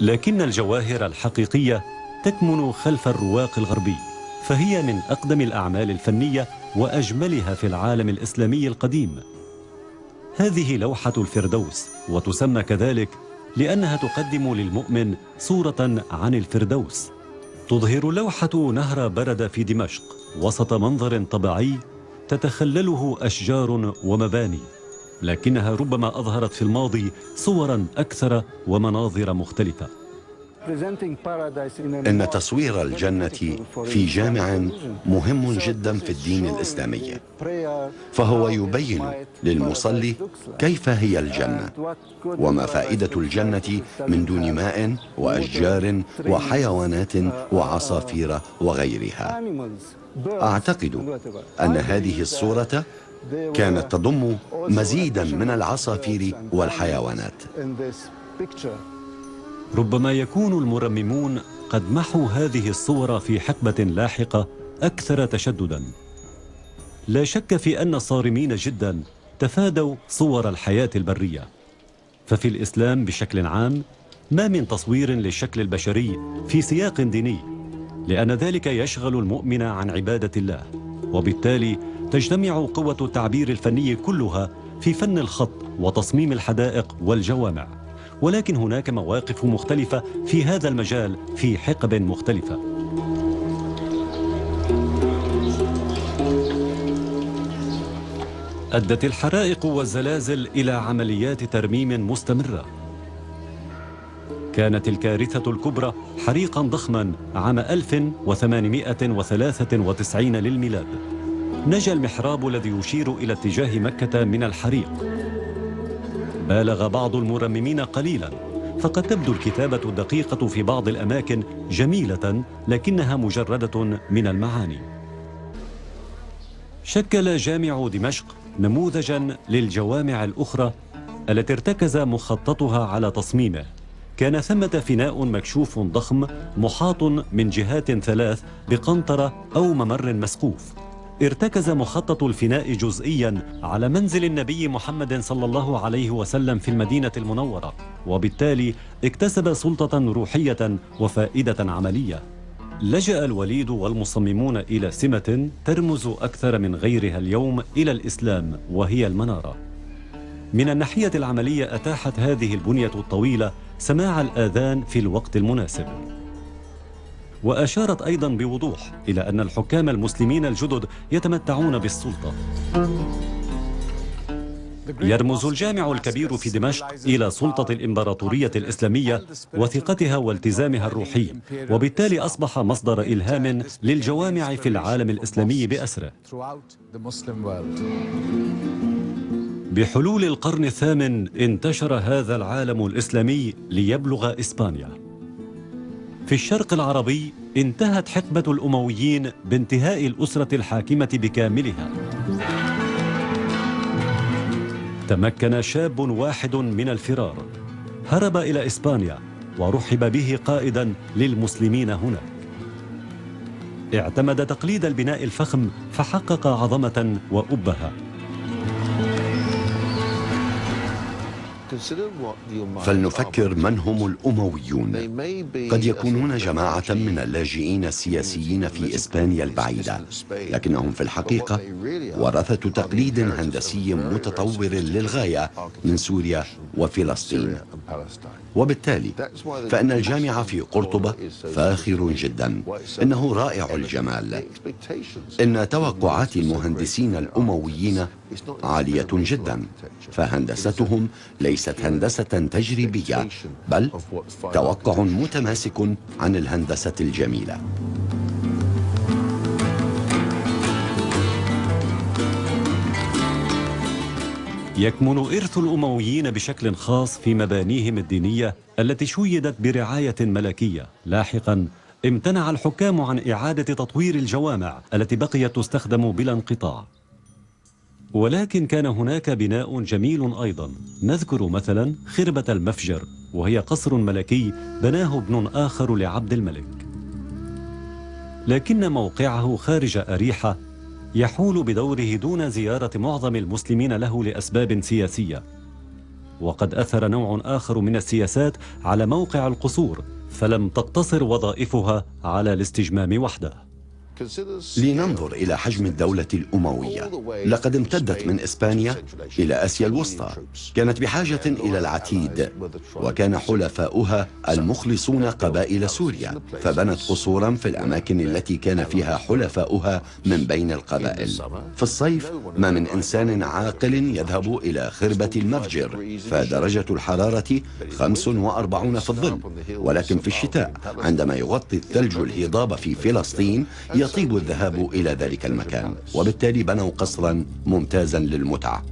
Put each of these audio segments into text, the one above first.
لكن الجواهر الحقيقية تكمن خلف الرواق الغربي، فهي من أقدم الأعمال الفنية وأجملها في العالم الإسلامي القديم. هذه لوحة الفردوس، وتسمى كذلك لأنها تقدم للمؤمن صورة عن الفردوس. تظهر اللوحة نهر برد في دمشق وسط منظر طبيعي تتخلله أشجار ومباني، لكنها ربما أظهرت في الماضي صورا أكثر ومناظر مختلفة. إن تصوير الجنة في جامع مهم جدا في الدين الإسلامي، فهو يبين للمصلي كيف هي الجنة وما فائدة الجنة من دون ماء وأشجار وحيوانات وعصافير وغيرها. أعتقد أن هذه الصورة كانت تضم مزيدا من العصافير والحيوانات. ربما يكون المرممون قد محوا هذه الصور في حقبة لاحقة أكثر تشددا. لا شك في أن الصارمين جدا تفادوا صور الحياة البرية، ففي الإسلام بشكل عام ما من تصوير للشكل البشري في سياق ديني، لأن ذلك يشغل المؤمن عن عبادة الله، وبالتالي تجتمع قوة التعبير الفني كلها في فن الخط وتصميم الحدائق والجوامع. ولكن هناك مواقف مختلفة في هذا المجال في حقب مختلفة. أدت الحرائق والزلازل إلى عمليات ترميم مستمرة. كانت الكارثة الكبرى حريقا ضخما عام 1893 للميلاد. نجا المحراب الذي يشير إلى اتجاه مكة من الحريق. بالغ بعض المرممين قليلا، فقد تبدو الكتابة الدقيقة في بعض الأماكن جميلة، لكنها مجردة من المعاني. شكل جامع دمشق نموذجا للجوامع الأخرى التي ارتكز مخططها على تصميمه. كان ثمة فناء مكشوف ضخم محاط من جهات ثلاث بقنطرة أو ممر مسقوف. ارتكز مخطط الفناء جزئيا على منزل النبي محمد صلى الله عليه وسلم في المدينة المنورة، وبالتالي اكتسب سلطة روحية وفائدة عملية. لجأ الوليد والمصممون إلى سمة ترمز أكثر من غيرها اليوم إلى الإسلام، وهي المنارة. من الناحية العملية أتاحت هذه البنية الطويلة سماع الآذان في الوقت المناسب، وأشارت أيضا بوضوح إلى أن الحكام المسلمين الجدد يتمتعون بالسلطة. يرمز الجامع الكبير في دمشق إلى سلطة الإمبراطورية الإسلامية وثقتها والتزامها الروحي، وبالتالي أصبح مصدر إلهام للجوامع في العالم الإسلامي بأسره. بحلول القرن الثامن انتشر هذا العالم الإسلامي ليبلغ إسبانيا. في الشرق العربي انتهت حقبة الأمويين بانتهاء الأسرة الحاكمة بكاملها. تمكن شاب واحد من الفرار، هرب إلى إسبانيا ورحب به قائدا للمسلمين هناك. اعتمد تقليد البناء الفخم فحقق عظمة وأبهة. فلنفكر من هم الأمويون. قد يكونون جماعة من اللاجئين السياسيين في إسبانيا البعيدة، لكنهم في الحقيقة ورثة تقليد هندسي متطور للغاية من سوريا وفلسطين. وبالتالي فإن الجامع في قرطبة فاخر جدا، إنه رائع الجمال. إن توقعات المهندسين الأمويين عالية جدا، فهندستهم ليست هندسة تجريبية، بل توقع متماسك عن الهندسة الجميلة. يكمن إرث الأمويين بشكل خاص في مبانيهم الدينية التي شيدت برعاية ملكية. لاحقا امتنع الحكام عن إعادة تطوير الجوامع التي بقيت تستخدم بلا انقطاع، ولكن كان هناك بناء جميل أيضا. نذكر مثلا خربة المفجر، وهي قصر ملكي بناه ابن آخر لعبد الملك، لكن موقعه خارج أريحة يحول بدوره دون زيارة معظم المسلمين له لأسباب سياسية. وقد أثر نوع آخر من السياسات على موقع القصور، فلم تقتصر وظائفها على الاستجمام وحده. لننظر إلى حجم الدولة الأموية. لقد امتدت من إسبانيا إلى آسيا الوسطى، كانت بحاجة إلى العتيد، وكان حلفاؤها المخلصون قبائل سوريا، فبنت قصورا في الأماكن التي كان فيها حلفاؤها من بين القبائل. في الصيف ما من إنسان عاقل يذهب إلى خربة المفجر، فدرجة الحرارة 45 في الظل، ولكن في الشتاء عندما يغطي الثلج الهضاب في فلسطين يطيب الذهاب إلى ذلك المكان، وبالتالي بنوا قصرا ممتازا للمتعة.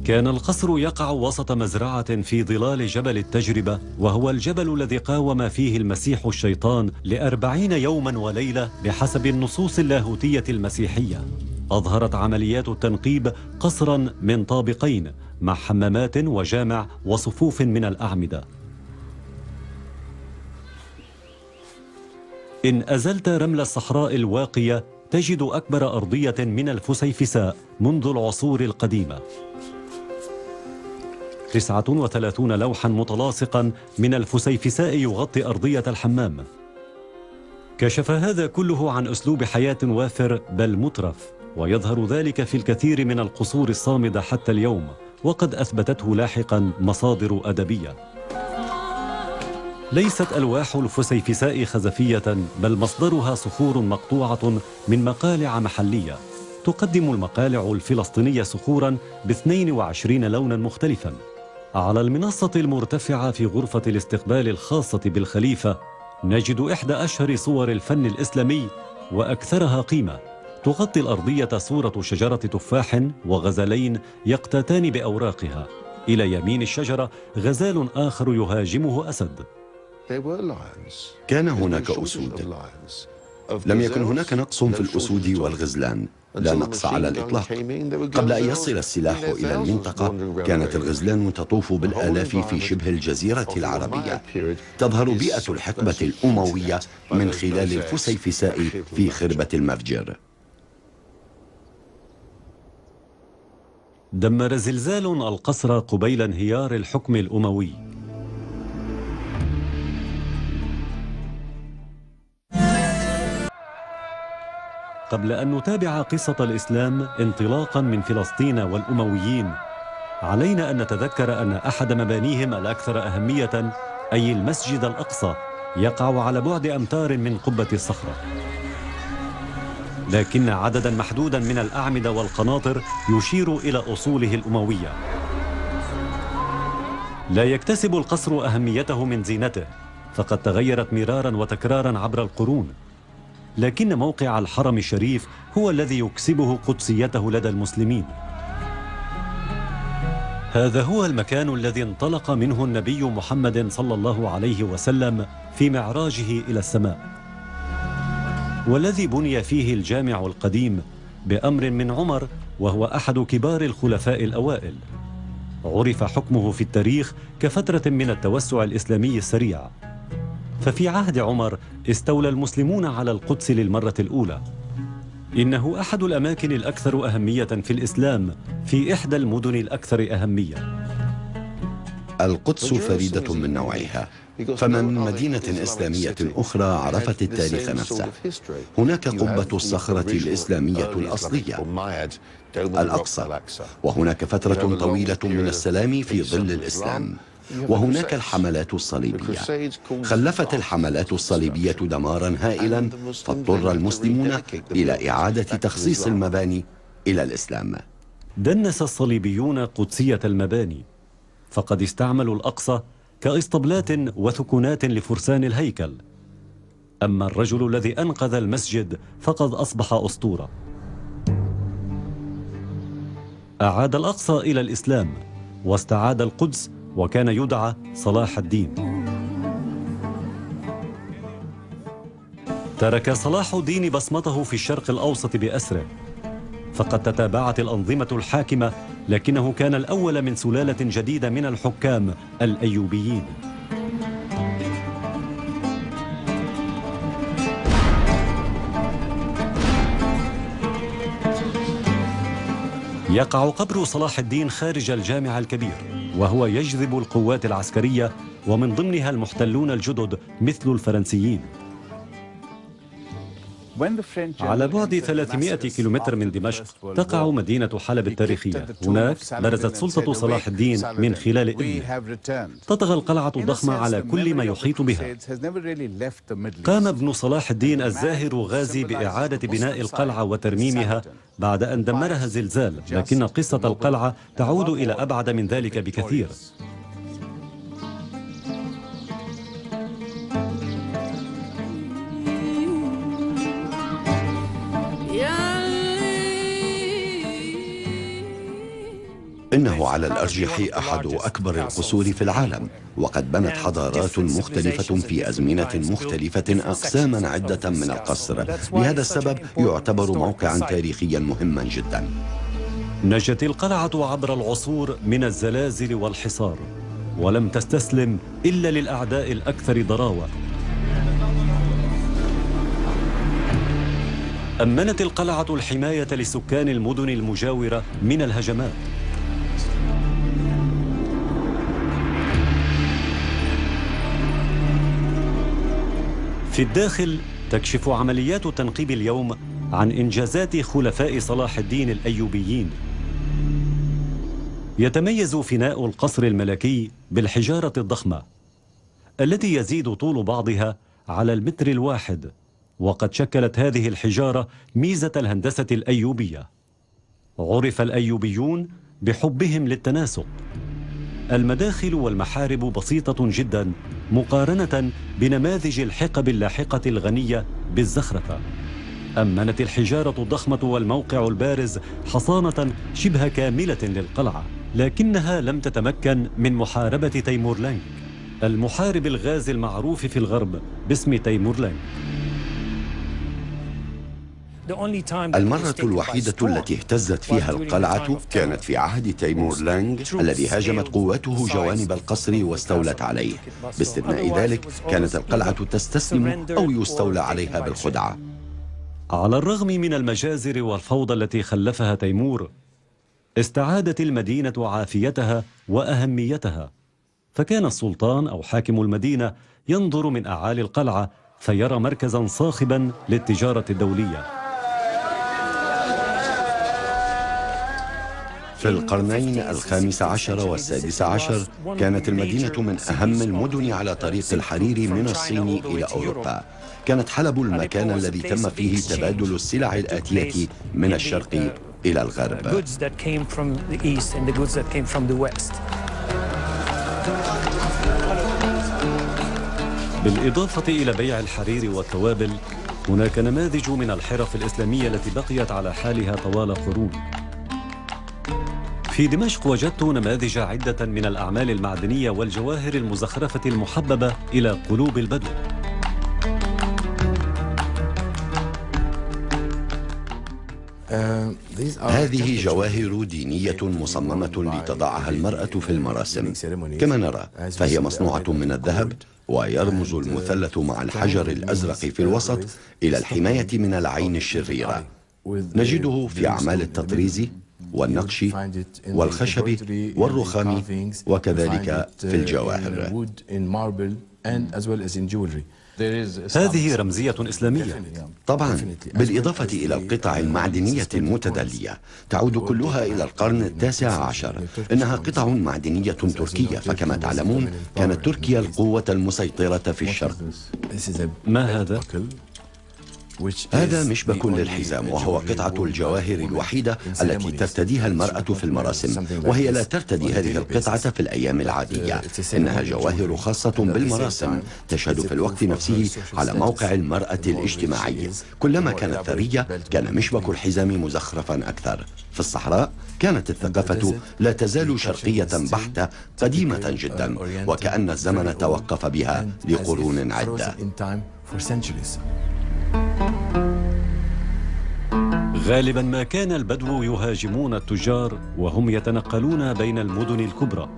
كان القصر يقع وسط مزرعة في ظلال جبل التجربة، وهو الجبل الذي قاوم فيه المسيح الشيطان ل40 يوما وليلة بحسب النصوص اللاهوتية المسيحية. أظهرت عمليات التنقيب قصرا من طابقين مع حمامات وجامع وصفوف من الأعمدة. إن أزلت رمل الصحراء الواقية تجد أكبر أرضية من الفسيفساء منذ العصور القديمة. 39 لوحا متلاصقا من الفسيفساء يغطي أرضية الحمام. كشف هذا كله عن أسلوب حياة وافر بل مترف، ويظهر ذلك في الكثير من القصور الصامدة حتى اليوم، وقد أثبتته لاحقا مصادر أدبية. ليست ألواح الفسيفساء خزفية، بل مصدرها صخور مقطوعة من مقالع محلية. تقدم المقالع الفلسطينية صخورا ب22 لونا مختلفا. على المنصة المرتفعة في غرفة الاستقبال الخاصة بالخليفة نجد إحدى أشهر صور الفن الإسلامي وأكثرها قيمة. تغطي الأرضية صورة شجرة تفاح وغزالين يقتاتان بأوراقها. إلى يمين الشجرة غزال آخر يهاجمه أسد. كان هناك أسود. لم يكن هناك نقص في الأسود والغزلان، لا نقص على الإطلاق. قبل أن يصل السلاح إلى المنطقة كانت الغزلان تطوف بالآلاف في شبه الجزيرة العربية. تظهر بيئة الحقبة الأموية من خلال الفسيفساء في خربة المفجر. دمر زلزال القصر قبيل انهيار الحكم الأموي. قبل أن نتابع قصة الإسلام انطلاقا من فلسطين والأمويين، علينا أن نتذكر أن أحد مبانيهم الأكثر أهمية، أي المسجد الأقصى، يقع على بعد أمتار من قبة الصخرة. لكن عددا محدودا من الأعمدة والقناطر يشير إلى أصوله الأموية. لا يكتسب القصر أهميته من زينته، فقد تغيرت مرارا وتكرارا عبر القرون، لكن موقع الحرم الشريف هو الذي يكسبه قدسيته لدى المسلمين. هذا هو المكان الذي انطلق منه النبي محمد صلى الله عليه وسلم في معراجه إلى السماء، والذي بني فيه الجامع القديم بأمر من عمر، وهو أحد كبار الخلفاء الأوائل. عرف حكمه في التاريخ كفترة من التوسع الإسلامي السريع، ففي عهد عمر استولى المسلمون على القدس للمرة الأولى. إنه أحد الأماكن الأكثر أهمية في الإسلام في إحدى المدن الأكثر أهمية. القدس فريدة من نوعها، فما من مدينة إسلامية أخرى عرفت التاريخ نفسه. هناك قبة الصخرة الإسلامية الأصلية الأقصى، وهناك فترة طويلة من السلام في ظل الإسلام، وهناك الحملات الصليبية. خلفت الحملات الصليبية دمارا هائلا، فاضطر المسلمون إلى إعادة تخصيص المباني إلى الإسلام. دنس الصليبيون قدسية المباني، فقد استعملوا الأقصى كإسطبلات وثكنات لفرسان الهيكل. أما الرجل الذي أنقذ المسجد فقد أصبح أسطورة. أعاد الأقصى إلى الإسلام واستعاد القدس، وكان يدعى صلاح الدين. ترك صلاح الدين بصمته في الشرق الأوسط بأسره، فقد تتابعت الأنظمة الحاكمة، لكنه كان الأول من سلالة جديدة من الحكام الأيوبيين. يقع قبر صلاح الدين خارج الجامع الكبير، وهو يجذب القوات العسكرية ومن ضمنها المحتلون الجدد مثل الفرنسيين. على بعد 300 كيلومتر من دمشق تقع مدينة حلب التاريخية. هناك برزت سلطة صلاح الدين من خلال ابنه. تطغى القلعة الضخمة على كل ما يحيط بها. قام ابن صلاح الدين الزاهر غازي بإعادة بناء القلعة وترميمها بعد أن دمرها زلزال، لكن قصة القلعة تعود إلى أبعد من ذلك بكثير. إنه على الأرجح أحد أكبر القصور في العالم، وقد بنت حضارات مختلفة في أزمنة مختلفة أقساما عدة من القصر. لهذا السبب يعتبر موقعا تاريخيا مهما جدا. نجت القلعة عبر العصور من الزلازل والحصار، ولم تستسلم إلا للأعداء الأكثر ضراوة. أمنت القلعة الحماية لسكان المدن المجاورة من الهجمات. في الداخل تكشف عمليات تنقيب اليوم عن إنجازات خلفاء صلاح الدين الأيوبيين. يتميز فناء القصر الملكي بالحجارة الضخمة التي يزيد طول بعضها على المتر الواحد، وقد شكلت هذه الحجارة ميزة الهندسة الأيوبية. عرف الأيوبيون بحبهم للتناسق. المداخل والمحارب بسيطة جدا مقارنة بنماذج الحقب اللاحقة الغنية بالزخرفة. أمنت الحجارة الضخمة والموقع البارز حصانة شبه كاملة للقلعة، لكنها لم تتمكن من محاربة تيمورلانك، المحارب الغازي المعروف في الغرب باسم تيمورلانك. المرة الوحيدة التي اهتزت فيها القلعة كانت في عهد تيمورلانك الذي هاجمت قواته جوانب القصر واستولت عليه. باستثناء ذلك كانت القلعة تستسلم أو يستولى عليها بالخدعة. على الرغم من المجازر والفوضى التي خلفها تيمور، استعادت المدينة عافيتها وأهميتها، فكان السلطان أو حاكم المدينة ينظر من أعالي القلعة فيرى مركزا صاخبا للتجارة الدولية. في القرنين الخامس عشر والسادس عشر كانت المدينة من أهم المدن على طريق الحرير من الصين إلى أوروبا. كانت حلب المكان الذي تم فيه تبادل السلع الآتية من الشرق إلى الغرب. بالإضافة إلى بيع الحرير والتوابل، هناك نماذج من الحرف الإسلامية التي بقيت على حالها طوال قرون. في دمشق وجدت نماذج عدة من الأعمال المعدنية والجواهر المزخرفة المحببة إلى قلوب البدو. هذه جواهر دينية مصممة لتضعها المرأة في المراسم. كما نرى فهي مصنوعة من الذهب، ويرمز المثلث مع الحجر الأزرق في الوسط إلى الحماية من العين الشريرة. نجده في أعمال التطريز والنقش والخشب والرخام، وكذلك في الجواهر. هذه رمزية إسلامية طبعا، بالإضافة إلى القطع المعدنية المتدلية تعود كلها إلى القرن التاسع عشر. إنها قطع معدنية تركية، فكما تعلمون كانت تركيا القوة المسيطرة في الشرق. ما هذا؟ هذا مشبك للحزام، وهو قطعة الجواهر الوحيدة التي ترتديها المرأة في المراسم، وهي لا ترتدي هذه القطعة في الأيام العادية. إنها جواهر خاصة بالمراسم، تشهد في الوقت نفسه على موقع المرأة الاجتماعي. كلما كانت ثرية كان مشبك الحزام مزخرفا أكثر. في الصحراء كانت الثقافة لا تزال شرقية بحتة قديمة جدا، وكأن الزمن توقف بها لقرون عدة. غالبا ما كان البدو يهاجمون التجار وهم يتنقلون بين المدن الكبرى،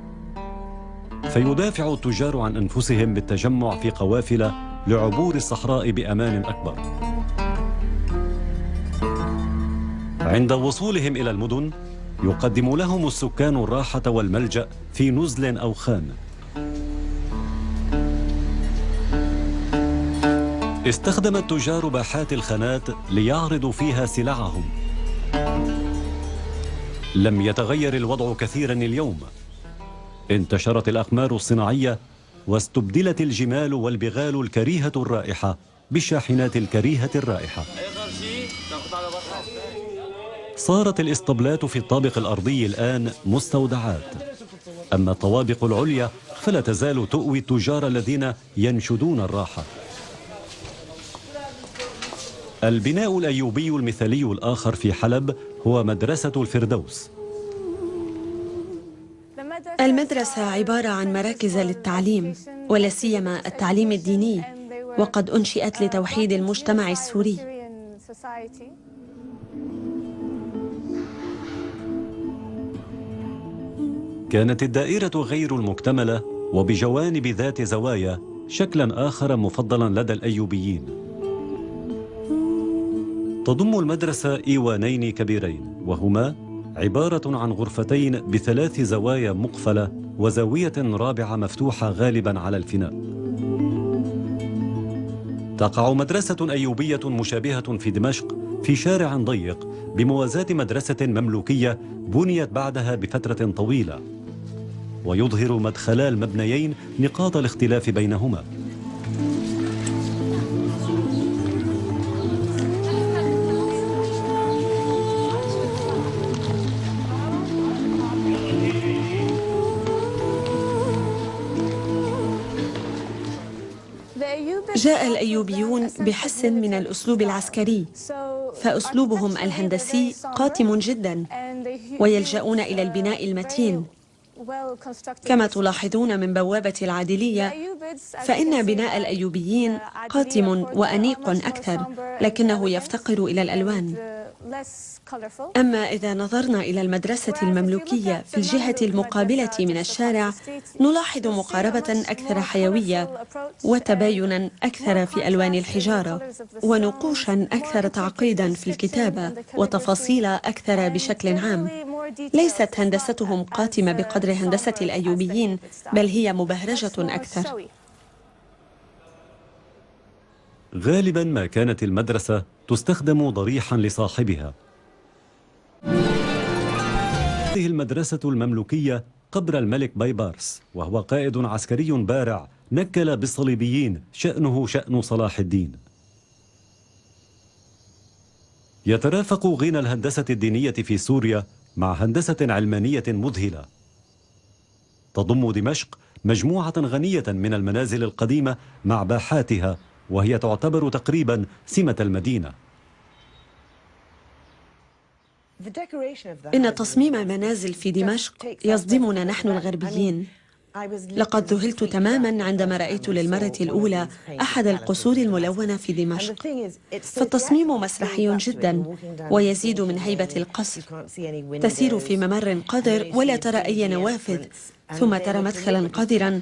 فيدافع التجار عن أنفسهم بالتجمع في قوافل لعبور الصحراء بأمان أكبر. عند وصولهم إلى المدن يقدم لهم السكان الراحة والملجأ في نزل أو خان. استخدم التجار باحات الخانات ليعرضوا فيها سلعهم. لم يتغير الوضع كثيرا اليوم. انتشرت الأقمار الصناعية واستبدلت الجمال والبغال الكريهة الرائحة بالشاحنات الكريهة الرائحة. صارت الإسطبلات في الطابق الأرضي الآن مستودعات، أما الطوابق العليا فلا تزال تؤوي التجار الذين ينشدون الراحة. البناء الأيوبي المثالي الآخر في حلب هو مدرسة الفردوس. المدرسة عبارة عن مراكز للتعليم، ولا سيما التعليم الديني، وقد أنشئت لتوحيد المجتمع السوري. كانت الدائرة غير المكتملة وبجوانب ذات زوايا شكلا آخر مفضلا لدى الأيوبيين. تضم المدرسة إيوانين كبيرين، وهما عبارة عن غرفتين بثلاث زوايا مقفلة وزاوية رابعة مفتوحة غالبا على الفناء. تقع مدرسة أيوبية مشابهة في دمشق في شارع ضيق بموازاة مدرسة مملوكية بنيت بعدها بفترة طويلة، ويظهر مدخلا المبنيين نقاط الاختلاف بينهما. جاء الأيوبيون بحس من الأسلوب العسكري، فأسلوبهم الهندسي قاتم جدا، ويلجؤون إلى البناء المتين. كما تلاحظون من بوابة العادلية، فإن بناء الأيوبيين قاتم وأنيق أكثر، لكنه يفتقر إلى الألوان. أما إذا نظرنا إلى المدرسة المملوكية في الجهة المقابلة من الشارع، نلاحظ مقاربة أكثر حيوية وتباينا أكثر في ألوان الحجارة، ونقوشا أكثر تعقيدا في الكتابة، وتفاصيل أكثر بشكل عام. ليست هندستهم قاتمة بقدر هندسة الأيوبيين، بل هي مبهرجة أكثر. غالبا ما كانت المدرسة تستخدم ضريحا لصاحبها. هذه المدرسة المملوكية قبر الملك بيبارس، وهو قائد عسكري بارع نكل بالصليبيين شأنه شأن صلاح الدين. يترافق غنى الهندسة الدينية في سوريا مع هندسة علمانية مذهلة. تضم دمشق مجموعة غنية من المنازل القديمة مع باحاتها، وهي تعتبر تقريبا سمة المدينة. إن تصميم المنازل في دمشق يصدمنا نحن الغربيين. لقد ذهلت تماما عندما رأيت للمرة الأولى أحد القصور الملونة في دمشق، فالتصميم مسرحي جدا ويزيد من هيبة القصر. تسير في ممر قذر ولا ترى أي نوافذ، ثم ترى مدخلا قذرا،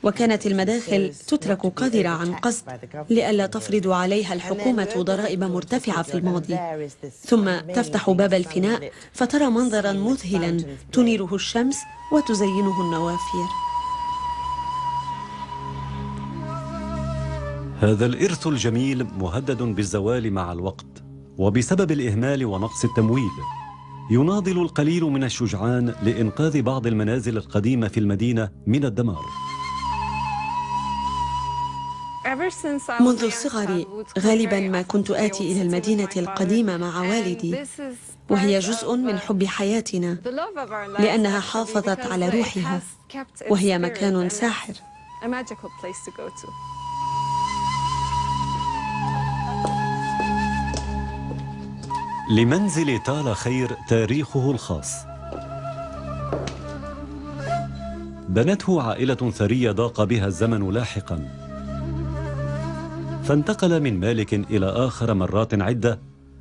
وكانت المداخل تترك قذرة عن قصد لئلا تفرض عليها الحكومة ضرائب مرتفعة في الماضي. ثم تفتح باب الفناء فترى منظرا مذهلا تنيره الشمس وتزينه النوافير. هذا الإرث الجميل مهدد بالزوال مع الوقت، وبسبب الإهمال ونقص التمويل يناضل القليل من الشجعان لإنقاذ بعض المنازل القديمة في المدينة من الدمار. منذ صغري غالبا ما كنت آتي إلى المدينة القديمة مع والدي، وهي جزء من حب حياتنا لأنها حافظت على روحها، وهي مكان ساحر. لمنزل تالا خير تاريخه الخاص. بنته عائلة ثرية ضاق بها الزمن لاحقا، فانتقل من مالك إلى آخر مرات عدة،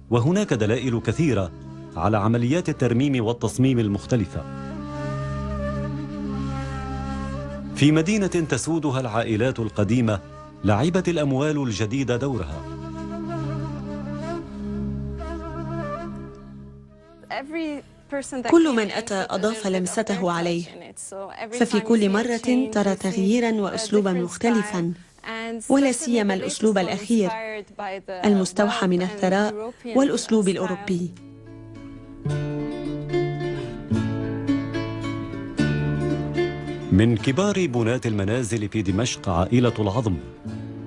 وهناك دلائل كثيرة على عمليات الترميم والتصميم المختلفة. في مدينة تسودها العائلات القديمة لعبت الأموال الجديدة دورها. كل من أتى أضاف لمسته عليه، ففي كل مرة ترى تغييراً وأسلوباً مختلفاً، ولا سيما الأسلوب الأخير المستوحى من الثراء والأسلوب الأوروبي. من كبار بناة المنازل في دمشق عائلة العظم.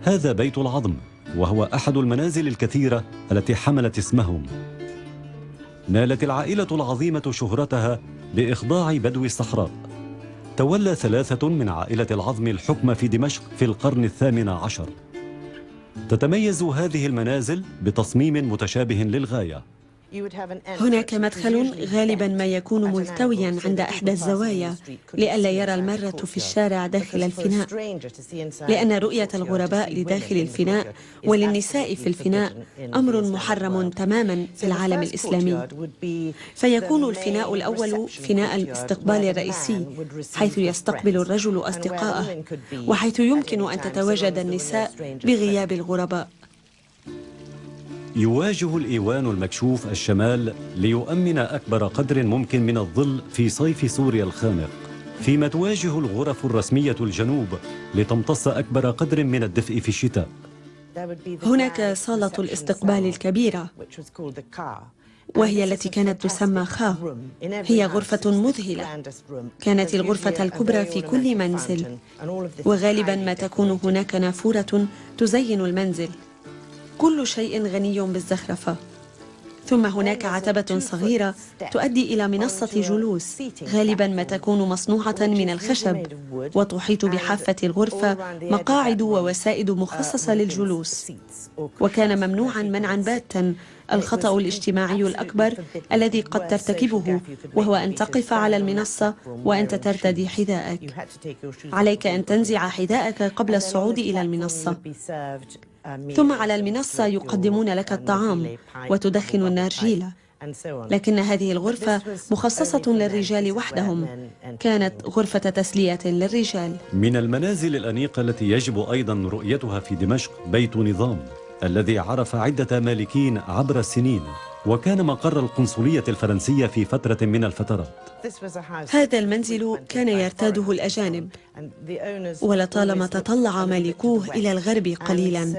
هذا بيت العظم، وهو أحد المنازل الكثيرة التي حملت اسمهم. نالت العائلة العظيمة شهرتها بإخضاع بدو الصحراء. تولى 3 من عائلة العظم الحكم في دمشق في القرن 18. تتميز هذه المنازل بتصميم متشابه للغاية. هناك مدخل غالباً ما يكون ملتوياً عند إحدى الزوايا لئلا يرى المارة في الشارع داخل الفناء، لأن رؤية الغرباء لداخل الفناء وللنساء في الفناء أمر محرم تماماً في العالم الإسلامي. فيكون الفناء الأول فناء الاستقبال الرئيسي، حيث يستقبل الرجل أصدقائه، وحيث يمكن أن تتواجد النساء بغياب الغرباء. يواجه الإيوان المكشوف الشمال ليؤمن أكبر قدر ممكن من الظل في صيف سوريا الخانق، فيما تواجه الغرف الرسمية الجنوب لتمتص أكبر قدر من الدفء في الشتاء. هناك صالة الاستقبال الكبيرة، وهي التي كانت تسمى خا. هي غرفة مذهلة، كانت الغرفة الكبرى في كل منزل، وغالبا ما تكون هناك نافورة تزين المنزل. كل شيء غني بالزخرفة. ثم هناك عتبة صغيرة تؤدي إلى منصة جلوس، غالبا ما تكون مصنوعة من الخشب، وتحيط بحافة الغرفة مقاعد ووسائد مخصصة للجلوس. وكان ممنوعا منعا باتا الخطأ الاجتماعي الأكبر الذي قد ترتكبه، وهو أن تقف على المنصة وأنت ترتدي حذاءك. عليك أن تنزع حذاءك قبل الصعود إلى المنصة. ثم على المنصة يقدمون لك الطعام وتدخن النارجيلة. لكن هذه الغرفة مخصصة للرجال وحدهم، كانت غرفة تسلية للرجال. من المنازل الأنيقة التي يجب أيضا رؤيتها في دمشق بيت نظام، الذي عرف عدة مالكين عبر السنين، وكان مقر القنصلية الفرنسية في فترة من الفترات. هذا المنزل كان يرتاده الأجانب، ولطالما تطلع مالكوه إلى الغرب قليلا،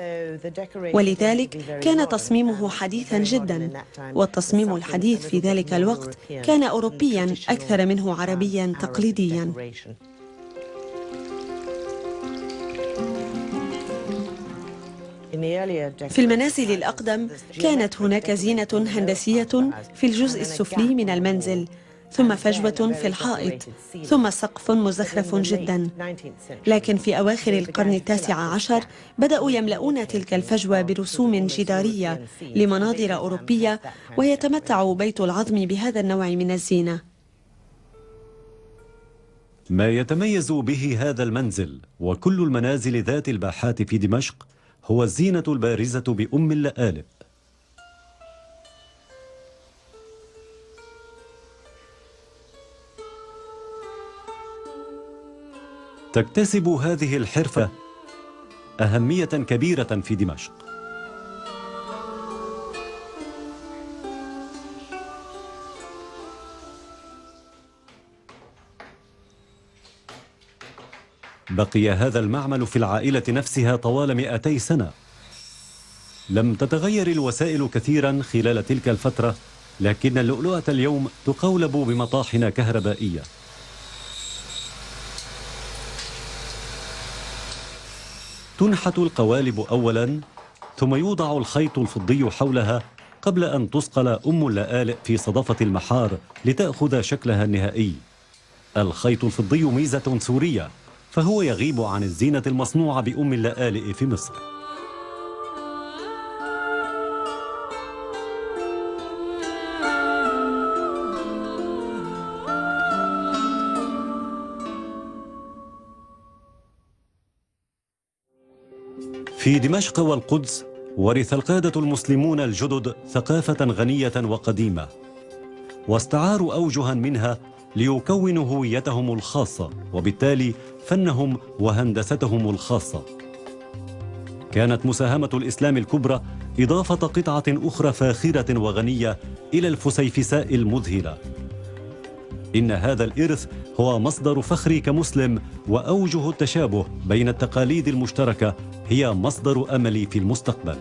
ولذلك كان تصميمه حديثا جدا. والتصميم الحديث في ذلك الوقت كان أوروبيا أكثر منه عربيا تقليديا. في المنازل الأقدم كانت هناك زينة هندسية في الجزء السفلي من المنزل، ثم فجوة في الحائط، ثم سقف مزخرف جدا. لكن في أواخر القرن 19 بدأوا يملؤون تلك الفجوة برسوم جدارية لمناظر أوروبية، ويتمتع بيت العظم بهذا النوع من الزينة. ما يتميز به هذا المنزل وكل المنازل ذات الباحات في دمشق هو الزينة البارزة بأم اللآلئ. تكتسب هذه الحرفة أهمية كبيرة في دمشق. بقي هذا المعمل في العائلة نفسها طوال 200 سنة. لم تتغير الوسائل كثيرا خلال تلك الفترة، لكن اللؤلؤة اليوم تقولب بمطاحن كهربائية. تنحت القوالب أولا، ثم يوضع الخيط الفضي حولها قبل أن تصقل أم اللآلئ في صدفة المحار لتأخذ شكلها النهائي. الخيط الفضي ميزة سورية، فهو يغيب عن الزينة المصنوعة بأم اللآلئ في مصر. في دمشق والقدس ورث القادة المسلمون الجدد ثقافة غنية وقديمة، واستعاروا أوجها منها ليكونوا هويتهم الخاصة، وبالتالي فنهم وهندستهم الخاصة. كانت مساهمة الإسلام الكبرى إضافة قطعة أخرى فاخرة وغنية إلى الفسيفساء المذهلة، إن هذا الإرث هو مصدر فخري كمسلم، وأوجه التشابه بين التقاليد المشتركة هي مصدر أملي في المستقبل.